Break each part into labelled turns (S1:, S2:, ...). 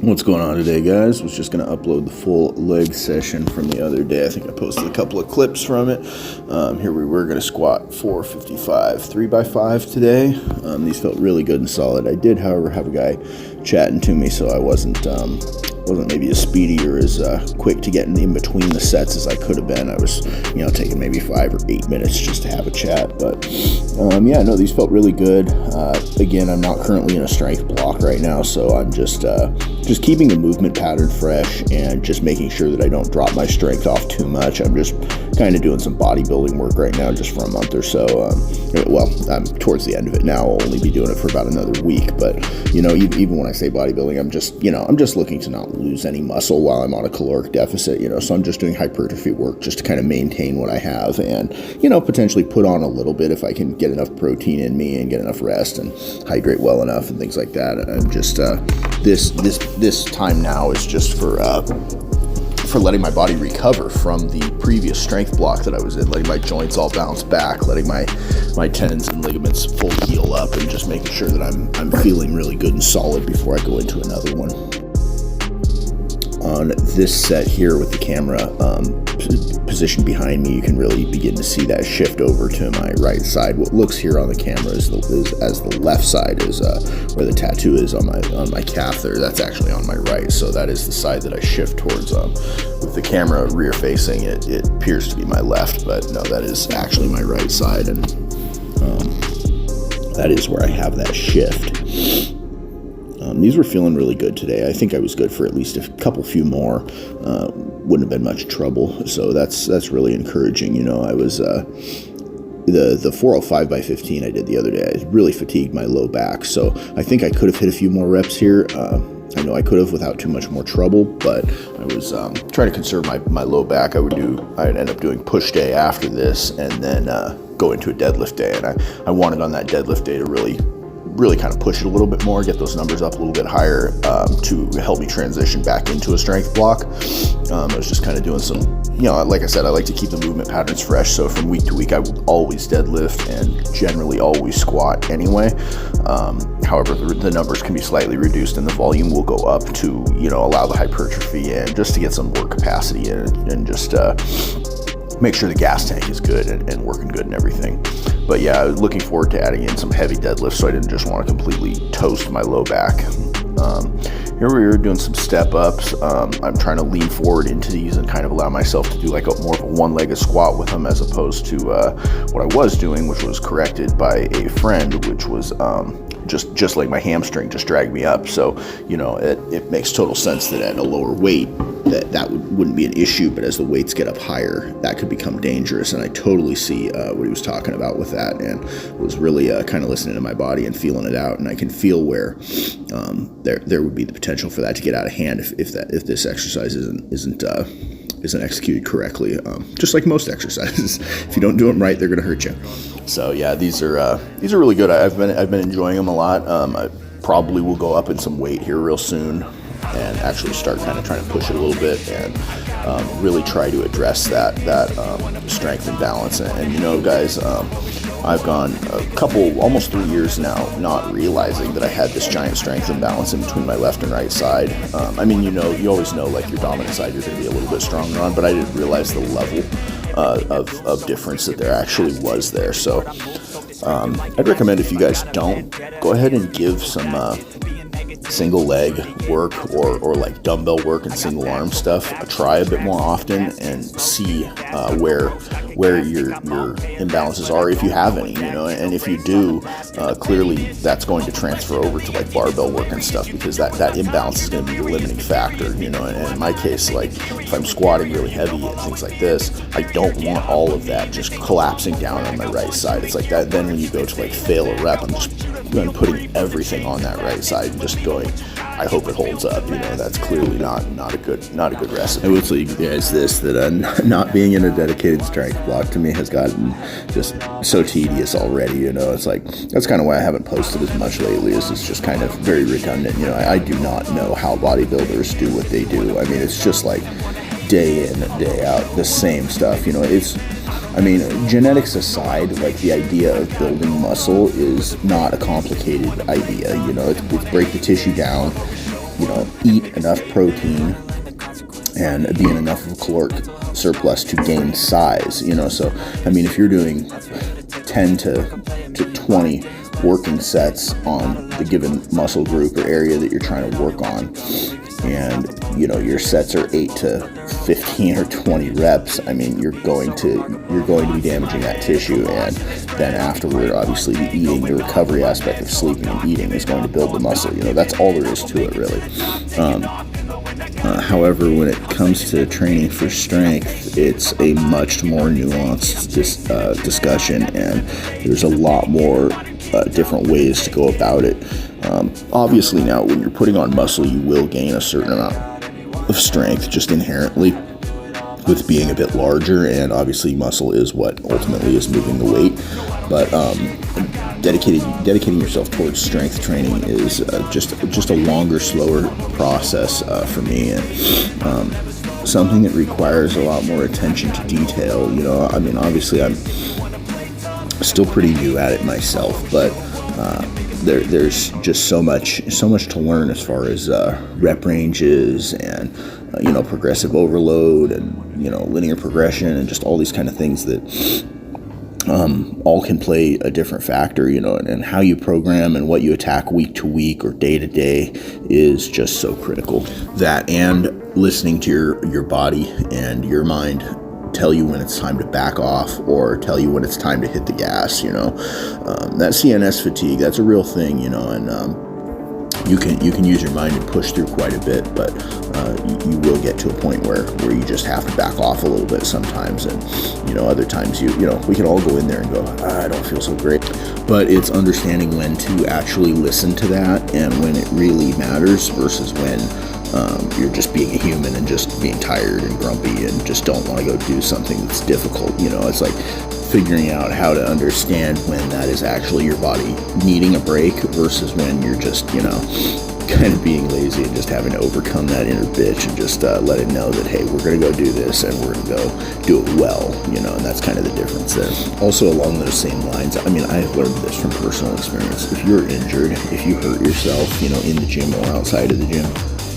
S1: What's going on today, guys? Was just going to upload the full leg session from the other day. I think I posted a couple of clips from it. Here we were going to squat 455 3x5 today. These felt really good and solid. I did, however, have a guy chatting to me, so I wasn't maybe as speedy or as quick to get in between the sets as I could have been. I was, taking maybe 5 or 8 minutes just to have a chat. But these felt really good. Again, I'm not currently in a strength block right now, so I'm just keeping the movement pattern fresh and just making sure that I don't drop my strength off too much. I'm just kind of doing some bodybuilding work right now just for a month or so. I'm towards the end of it now. I'll only be doing it for about another week, but even when I say bodybuilding, I'm just looking to not lose any muscle while I'm on a caloric deficit, so I'm just doing hypertrophy work just to kind of maintain what I have and, potentially put on a little bit if I can get enough protein in me and get enough rest and hydrate well enough and things like that. I'm just, this time now is just for letting my body recover from the previous strength block that I was in, letting my joints all bounce back, letting my tendons and ligaments fully heal up, and just making sure that I'm feeling really good and solid before I go into another one. On this set here with the camera positioned behind me, you can really begin to see that shift over to my right side. What looks here on the camera is as the left side is where the tattoo is on my calf there. That's actually on my right, so that is the side that I shift towards. With the camera rear facing, it appears to be my left, but no, that is actually my right side, and that is where I have that shift. These were feeling really good today. I think I was good for at least a few more. Wouldn't have been much trouble. So that's really encouraging. I was the 405 by 15 I did the other day. I really fatigued my low back. So I think I could have hit a few more reps here. I know I could have without too much more trouble, but I was trying to conserve my low back. I'd end up doing push day after this, and then go into a deadlift day. And I wanted on that deadlift day to really kind of push it a little bit more, get those numbers up a little bit higher to help me transition back into a strength block. I was just kind of doing some, like I said, I like to keep the movement patterns fresh. So from week to week, I would always deadlift and generally always squat anyway. However, the numbers can be slightly reduced and the volume will go up to, allow the hypertrophy and just to get some work capacity in and just make sure the gas tank is good and working good and everything. But yeah, I was looking forward to adding in some heavy deadlifts, so I didn't just want to completely toast my low back. Here we were doing some step ups. I'm trying to lean forward into these and kind of allow myself to do like more of a one-legged squat with them, as opposed to what I was doing, which was corrected by a friend, which was just like my hamstring just dragged me up. So it makes total sense that at a lower weight that wouldn't be an issue, but as the weights get up higher, that could become dangerous. And I totally see what he was talking about with that, and was really kind of listening to my body and feeling it out. And I can feel where there would be the potential for that to get out of hand if this exercise isn't executed correctly. Just like most exercises, if you don't do them right, they're going to hurt you. So yeah, these are really good. I've been enjoying them a lot. I probably will go up in some weight here real soon and actually start kind of trying to push it a little bit and really try to address that strength imbalance. And guys, I've gone almost 3 years now not realizing that I had this giant strength imbalance in between my left and right side. You always know like your dominant side you're going to be a little bit stronger on, but I didn't realize the level of difference that there actually was there. So I'd recommend, if you guys don't, go ahead and give some single leg work or like dumbbell work and single arm stuff a try a bit more often, and see where your imbalances are, if you have any, and if you do, clearly that's going to transfer over to like barbell work and stuff, because that imbalance is going to be the limiting factor, and in my case, like if I'm squatting really heavy and things like this, I don't want all of that just collapsing down on my right side. It's like that. Then when you go to like fail a rep, I'm just putting everything on that right side and just going, I hope it holds up. That's clearly not a good recipe. I will tell you guys this, that not being in a dedicated strength block to me has gotten just so tedious already. It's like, that's kind of why I haven't posted as much lately, is it's just kind of very redundant. I do not know how bodybuilders do what they do. It's just like day in, day out, the same stuff. Genetics aside, like the idea of building muscle is not a complicated idea. It's break the tissue down, eat enough protein and be in enough of a caloric surplus to gain size, so I mean, if you're doing 10 to 20 working sets on the given muscle group or area that you're trying to work on, and your sets are 8 to 15 or 20 reps, I mean, you're going to be damaging that tissue, and then afterward, obviously, the recovery aspect of sleeping and eating is going to build the muscle. That's all there is to it, really. However, when it comes to training for strength, it's a much more nuanced discussion, and there's a lot more different ways to go about it. Obviously, now when you're putting on muscle, you will gain a certain amount of strength just inherently with being a bit larger, and obviously muscle is what ultimately is moving the weight. But dedicating yourself towards strength training is just a longer, slower process for me, and something that requires a lot more attention to detail. I mean, obviously I'm still pretty new at it myself, but there's just so much to learn as far as rep ranges and progressive overload and linear progression and just all these kind of things that all can play a different factor, and how you program and what you attack week to week or day to day is just so critical. That and listening to your body and your mind tell you when it's time to back off or tell you when it's time to hit the gas. That CNS fatigue, that's a real thing, and you can use your mind and push through quite a bit, but you will get to a point where you just have to back off a little bit sometimes, and other times we can all go in there and go, I don't feel so great, but it's understanding when to actually listen to that and when it really matters versus when you're just being a human and just being tired and grumpy and just don't want to go do something that's difficult. It's like figuring out how to understand when that is actually your body needing a break versus when you're just, kind of being lazy and just having to overcome that inner bitch and just let it know that, hey, we're going to go do this and we're going to go do it well, and that's kind of the difference there. Also, along those same lines, I mean, I've learned this from personal experience. If you're injured, if you hurt yourself, in the gym or outside of the gym,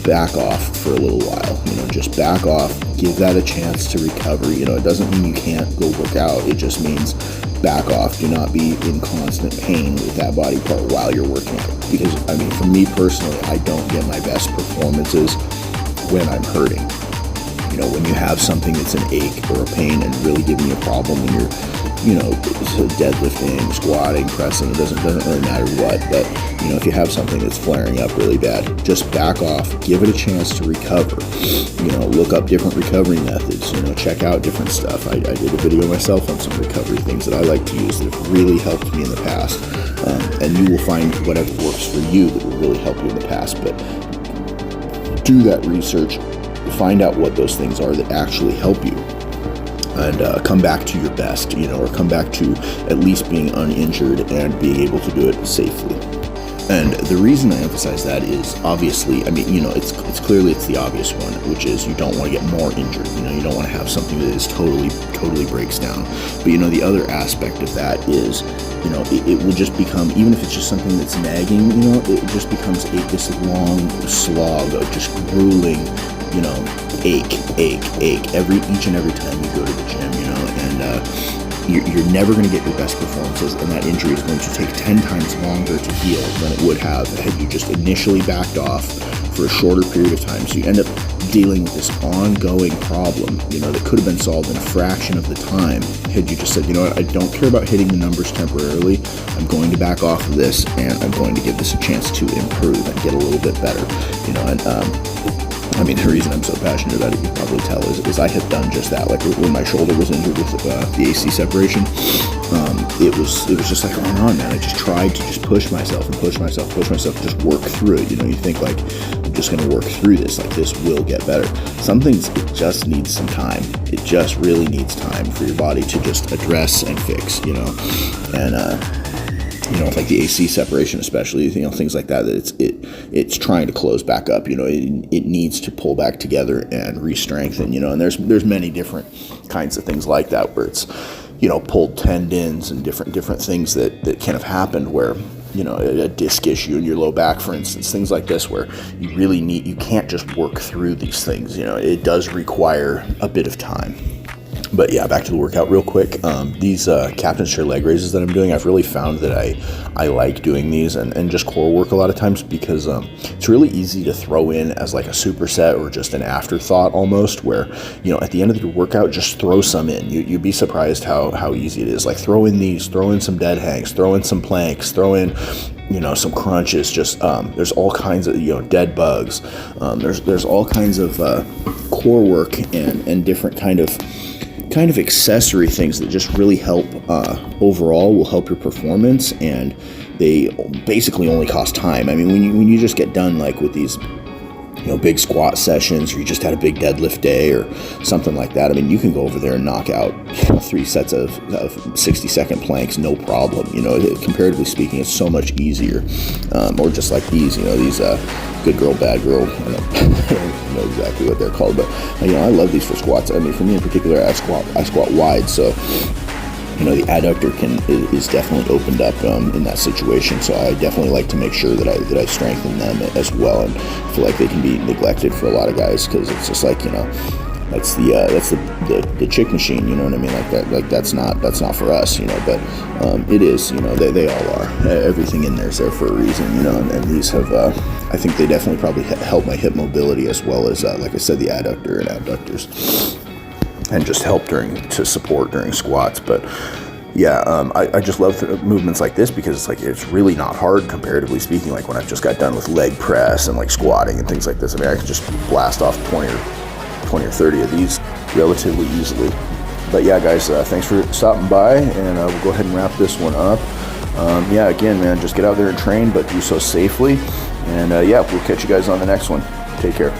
S1: back off for a little while, just back off, give that a chance to recover. It doesn't mean you can't go work out. It just means back off. Do not be in constant pain with that body part while you're working out. Because, I mean, for me personally, I don't get my best performances when I'm hurting. When you have something that's an ache or a pain and really giving you a problem when you're, deadlifting, squatting, pressing, it doesn't really matter what, but, if you have something that's flaring up really bad, just back off, give it a chance to recover, look up different recovery methods, check out different stuff. I did a video myself on some recovery things that I like to use that have really helped me in the past, and you will find whatever works for you that will really help you in the past, but do that research, find out what those things are that actually help you, and come back to your best, or come back to at least being uninjured and being able to do it safely. And the reason I emphasize that is obviously, I mean, it's clearly the obvious one, which is you don't want to get more injured. You don't want to have something that is totally breaks down. But the other aspect of that is, it will just become, even if it's just something that's nagging, it just becomes this long slog of just grueling, ache each and every time you go to the gym, and you're never going to get your best performances, and that injury is going to take 10 times longer to heal than it would have had you just initially backed off for a shorter period of time. So you end up dealing with this ongoing problem, that could have been solved in a fraction of the time had you just said, I don't care about hitting the numbers temporarily. I'm going to back off of this, and I'm going to give this a chance to improve and get a little bit better, I mean, the reason I'm so passionate about it, you can probably tell, is I have done just that. Like when my shoulder was injured with the AC separation, it was just like, oh on, man. I just tried to just push myself, just work through it. You think like, I'm just going to work through this. Like this will get better. Some things, it just needs some time. It just really needs time for your body to just address and fix, and like the AC separation, especially, things like that, it's trying to close back up, it needs to pull back together and re-strengthen, and there's many different kinds of things like that where it's, pulled tendons and different things that can have happened where a disc issue in your low back, for instance, things like this, where you can't just work through these things. It does require a bit of time. But yeah, back to the workout real quick. These captain's chair leg raises that I'm doing, I've really found that I like doing these and just core work a lot of times, because it's really easy to throw in as like a superset or just an afterthought almost, where, at the end of your workout, just throw some in. You'd be surprised how easy it is. Like throw in some dead hangs, throw in some planks, throw in some crunches. Just there's all kinds of dead bugs. There's all kinds of core work and different kind of accessory things that just really help overall, will help your performance, and they basically only cost time. I mean, when you just get done like with these big squat sessions, or you just had a big deadlift day or something like that, I mean, you can go over there and knock out 3 sets of 60-second planks, no problem. Comparatively speaking, it's so much easier. Or just like these good girl, bad girl, I don't know exactly what they're called, but I love these for squats. I mean, for me in particular, I squat wide, so the adductor is definitely opened up in that situation. So I definitely like to make sure that I strengthen them as well, and I feel like they can be neglected for a lot of guys, because it's just like that's the chick machine, you know what I mean? Like that's not for us, but it is, they all are. Everything in there's there for a reason, and these have I think they definitely probably help my hip mobility, as well as like I said, the adductor and abductors, and just help to support during squats. But yeah, I just love movements like this, because it's really not hard, comparatively speaking. Like when I've just got done with leg press and like squatting and things like this, I mean, I can just blast off 20 or 30 of these relatively easily. But yeah, guys, thanks for stopping by, and we'll go ahead and wrap this one up. Yeah, again, man, just get out there and train, but do so safely. And yeah, we'll catch you guys on the next one. Take care.